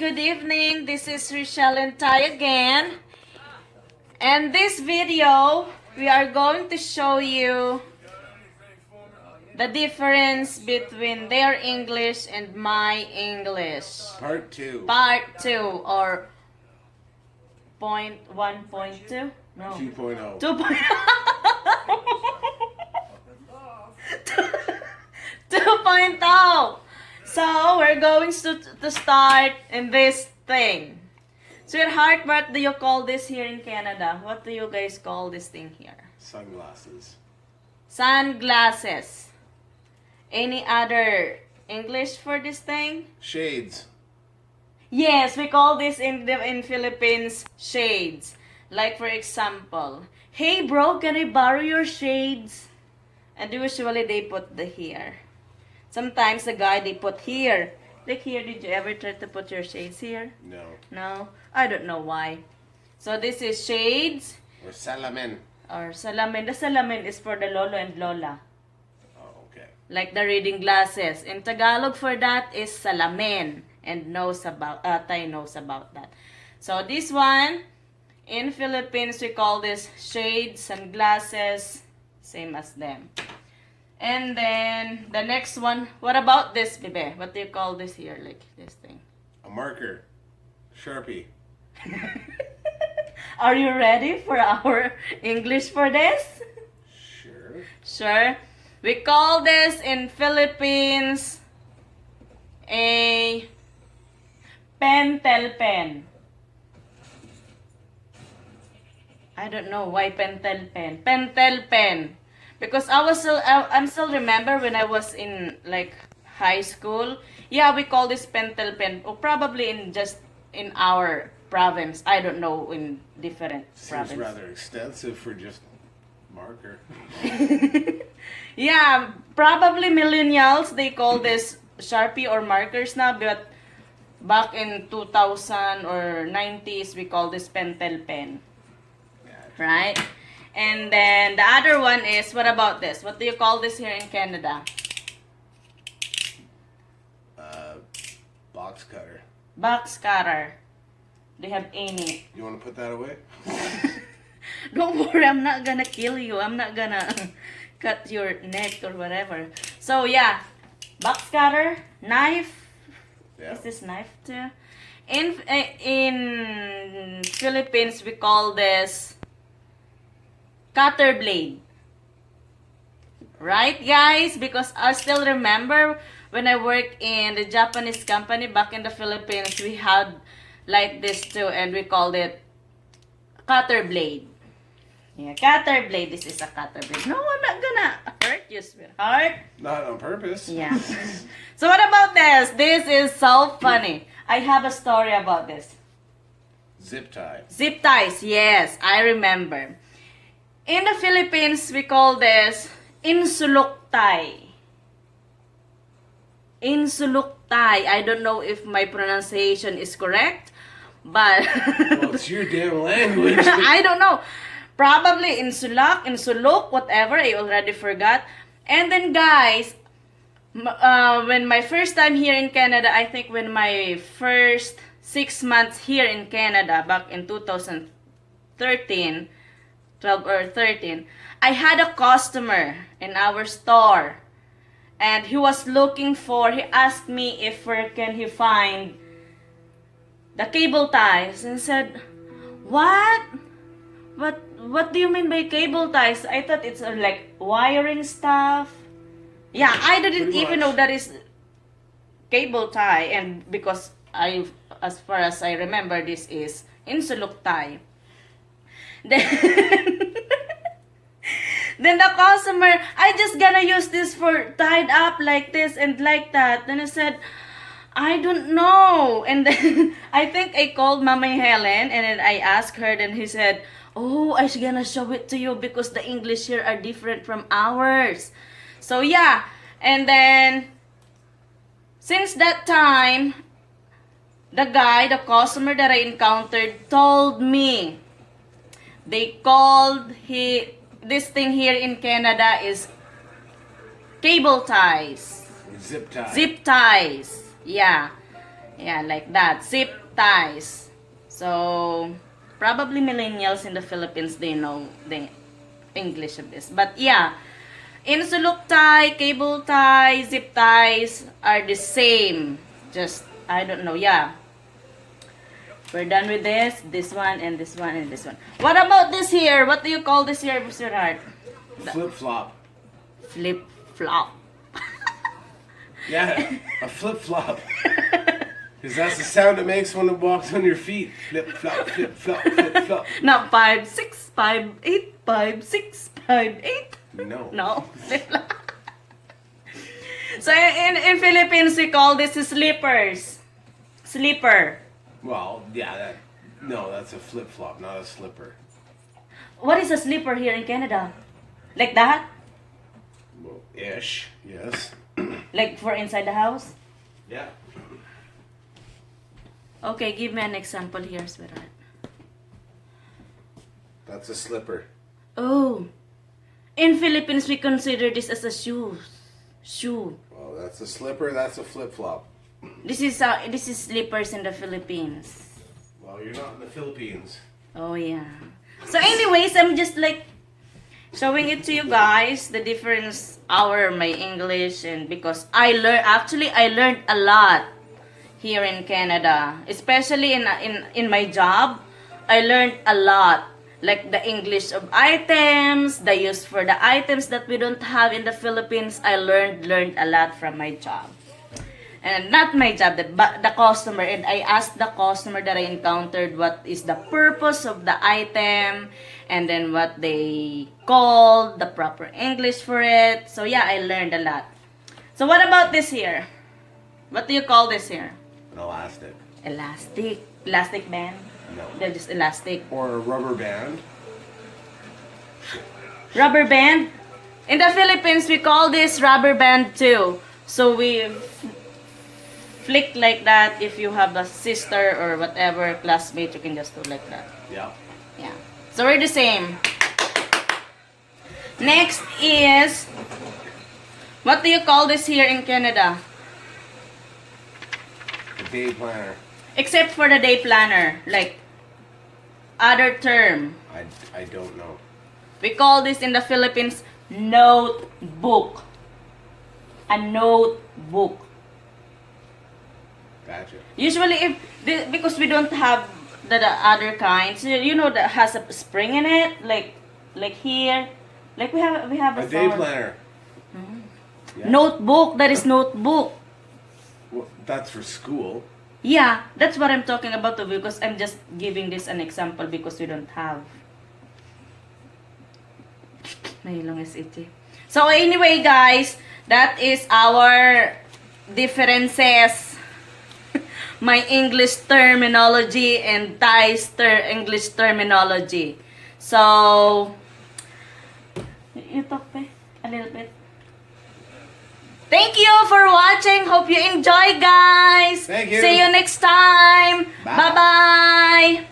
good evening. This is Rochelle and Ty again. And this video, we are going to show you the difference between their English and my English. Part 2. Part 2 or point 1.2? No. 2.0. 2.0. 2.0. So, we're going to start in this thing. Sweetheart, what do you call this here in Canada? What do you guys call this thing here? Sunglasses. Sunglasses. Any other English for this thing? Shades. Yes, we call this in Philippines shades. Like for example, hey bro, can I borrow your shades? And usually they put the here. Sometimes the guy they put here. Like here, did you ever try to put your shades here? No. No? I don't know why. So this is shades. Or salamin. Or salamin. The salamin is for the lolo and lola. Oh, okay. Like the reading glasses. In Tagalog for that is salamin. And Tay knows about that. So this one, in Philippines we call this shades, sunglasses, same as them. And then the next one, what about this, Bebe? What do you call this here, like this thing? A marker. Sharpie. Are you ready for our English for this? Sure. Sure. We call this in Philippines a pentel pen. I don't know why pentel pen. Pentel pen. Because I'm still remember when I was in like high school. Yeah, we call this pentel pen. Or probably in our province. I don't know in different provinces. Seems rather extensive for just marker. Yeah, probably millennials, they call this Sharpie or markers now, but back in 2000 or 90s, we call this pentel pen. Right? And then the other one is, what about this? What do you call this here in Canada? Box cutter. Box cutter. Do you have any? You want to put that away? Don't worry, I'm not gonna kill you. I'm not gonna cut your neck or whatever. So yeah, box cutter, knife. Yeah. Is this knife too? In Philippines, we call this cutter blade. Right, guys? Because I still remember when I worked in the Japanese company back in the Philippines, we had like this too, and we called it cutter blade. Yeah, cutter blade. This is a cutter blade. No, I'm not gonna hurt you, sweetheart. Not on purpose. Yeah. So what about this? This is so funny. I have a story about this. Zip tie. Zip ties. Yes, I remember. In the Philippines, we call this insuluk tie. Insuluk tie. I don't know if my pronunciation is correct, but Well, it's your damn language. I don't know. Probably insuluk, whatever. I already forgot. And then, guys, when my first time here in Canada, I think when my first 6 months here in Canada, back in 2013, 12 or 13, I had a customer in our store. And he was looking for, he asked me if where can he find the cable ties. And said, what? What do you mean by cable ties? I thought it's like wiring stuff. Yeah, I didn't Pretty even much. know that is cable tie. And because as far as I remember, this is insuluk tie. Then the customer, I just gonna use this for tied up like this and like that. Then I said, I don't know. And then I think I called Mama Helen and then I asked her. Then he said, oh, I'm gonna show it to you because the English here are different from ours. So yeah, and then since that time, the customer that I encountered told me they called this thing here in Canada is cable ties. Zip tie. Zip ties. Yeah. Yeah, like that. Zip ties. So, probably millennials in the Philippines, they know the English of this. But yeah, insuluk tie, cable tie, zip ties are the same. Just, I don't know, yeah. We're done with this one, and this one, and this one. What about this here? What do you call this here, Mr. Hart? Flip flop. Flip flop. Yeah, a flip flop. Because that's the sound it makes when it walks on your feet. Flip flop, flip flop, flip flop. Not 5, 6, 5, 8, 5, 6, 5, 8. No. No. So in Philippines we call this slippers. Slipper. Well, yeah, that's a flip flop, not a slipper. What is a slipper here in Canada? Like that? Well, ish, yes. Like for inside the house? Yeah. Okay, give me an example here, sweetheart. That's a slipper. Oh. In Philippines we consider this as a shoe. Shoe. Well, that's a slipper, that's a flip flop. This is slippers in the Philippines. Well, you're not in the Philippines. Oh yeah. So anyways, I'm just like showing it to you guys the difference my English, and because I learned a lot here in Canada, especially in my job. I learned a lot, like the English of items, the use for the items that we don't have in the Philippines. I learned a lot from my job. And not my job, but the customer. And I asked the customer that I encountered what is the purpose of the item, and then what they call the proper English for it. So yeah, I learned a lot. So what about this here? What do you call this here? An elastic. Elastic. Elastic band? No. They're just elastic. Or a rubber band. Rubber band? In the Philippines, we call this rubber band too. So we flick like that. If you have a sister or whatever classmate, you can just do like that. Yeah. Yeah. So we're the same. Next is, what do you call this here in Canada? A day planner. Except for the day planner, like other term. I don't know. We call this in the Philippines notebook. A notebook. Gotcha. Usually, because we don't have the other kinds, you know, that has a spring in it, like here, like we have A a day phone. planner. Yeah. Notebook. That is notebook. Well, that's for school. Yeah, that's what I'm talking about too, because I'm just giving this an example because we don't have. Nahilong is itchy. So anyway, guys, that is our differences. My English terminology and Thai's English terminology. So, you talk a little bit. Thank you for watching. Hope you enjoy, guys. Thank you. See you next time. Bye. Bye-bye.